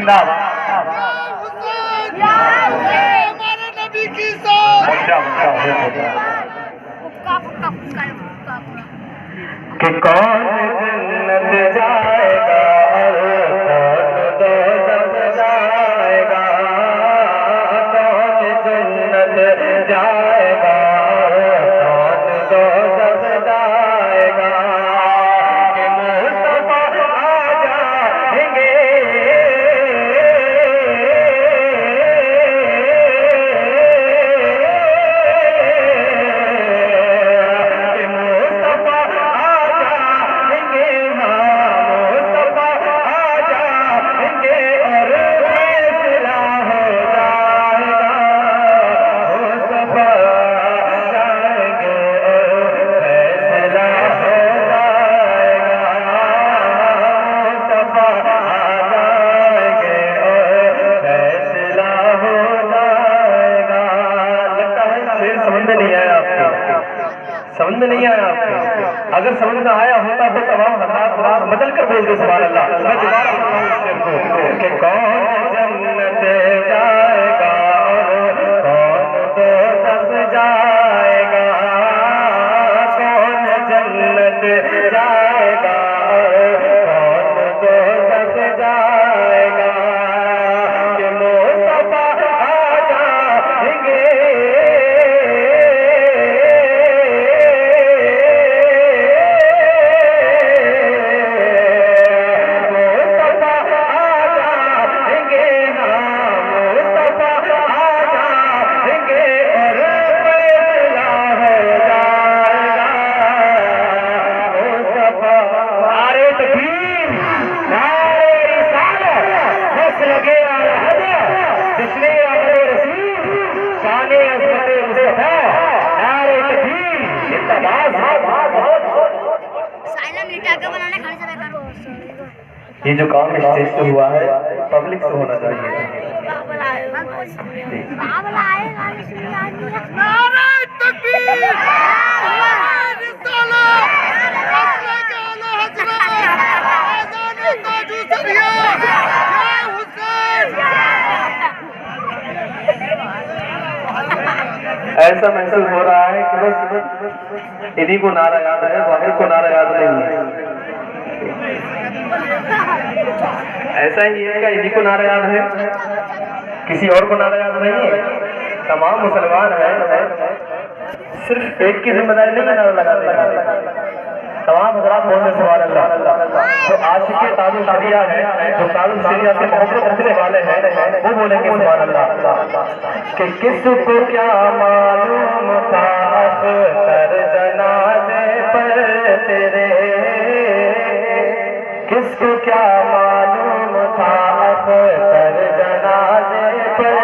زندہ کہ کون جنت جائے گا اور کون دوزخ جائے گا، کون جنت جائے گا اور کون دوزخ جائے گا، کہ مصطفیٰ آ جائیں گے سمجھ میں نہیں آیا آپ کو؟ اگر سمجھ میں آیا ہوتا تو تمام حضرات بدل کر بول دے سبحان اللہ۔ میں دوبارہ پڑھتا ہوں اس شعر کو کہ کون جنت جائے گا اور کون دوزخ جائے گا، کون جنت جائے گا اور کون دوزخ جائے گا، کہ مصطفیٰ آ جائیں گے یہ جو کام اسٹیج سے ہوا ہے پبلک سے ہونا چاہیے۔ ایسا محسوس ہو رہا ہے کہ بس انہی کو نعرہ یاد ہے، باقی کو نعرہ یاد نہیں ہے۔ ایسا ہی ہے کہ انہی کو نعرہ یاد ہے، کسی اور کو نعرہ یاد نہیں ہے؟ تمام مسلمان ہیں، صرف ایک کی ذمہ داری نہیں نعرہ لگاتے ہیں، تمام حضرات بولنے سبحان اللہ۔ جو عاشق تاج الشریعہ ہے، جو تاج الشریعہ سے محبت رکھنے والے ہیں، وہ بولیں گے سبحان اللہ کہ کس کو کیا معلوم تھا اختر جنازے پر تیرے، کس کو کیا معلوم تھا اختر جنازے پر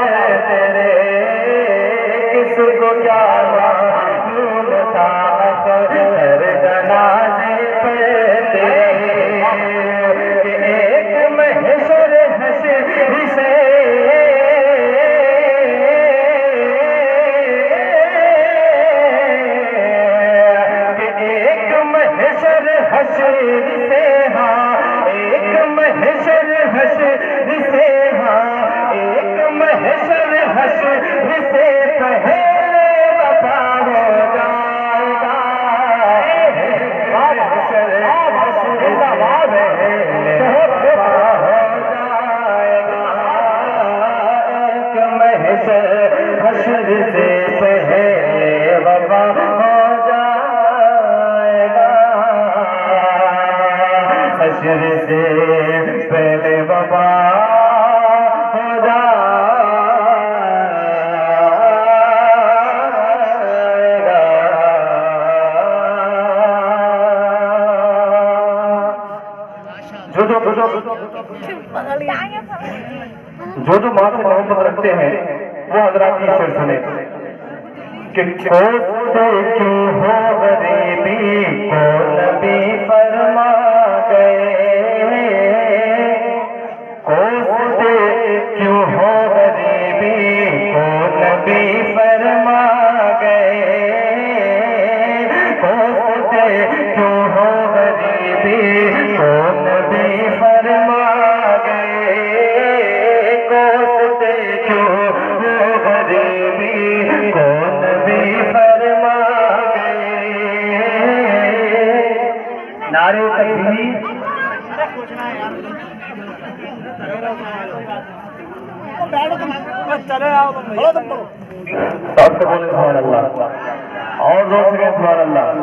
تیرے، کس کو کیا معلوم تھا اختر جنازے پر تیرے، کہ ایک محشر حشر سے حشر سے ہاں ایک محشر حشر سے ہاں ایک محشر حشر سے پہلے وفا ہو جائے گا، محشر حشر سے پہلے وفا ہو جائے گا، ایک محشر حشر سے پہلے وفا ہو جائے گا، حشر سے پہلے وفا ہو جائے گا۔ جو ماں سے محبت رکھتے ہیں وہ حضرات کی شعر سنیں کہ کوستے کیوں ہو غریبی کو نبی فرما گئے، کوستے کیوں ہو غریبی کو نبی فرما گئے، کوستے کیوں ہو غریبی کو نبی فرما گئے، چلے آؤ تم بھیا تم پڑھو سب سے بولے سبحان اللہ اور زور سے کہیں سبحان اللہ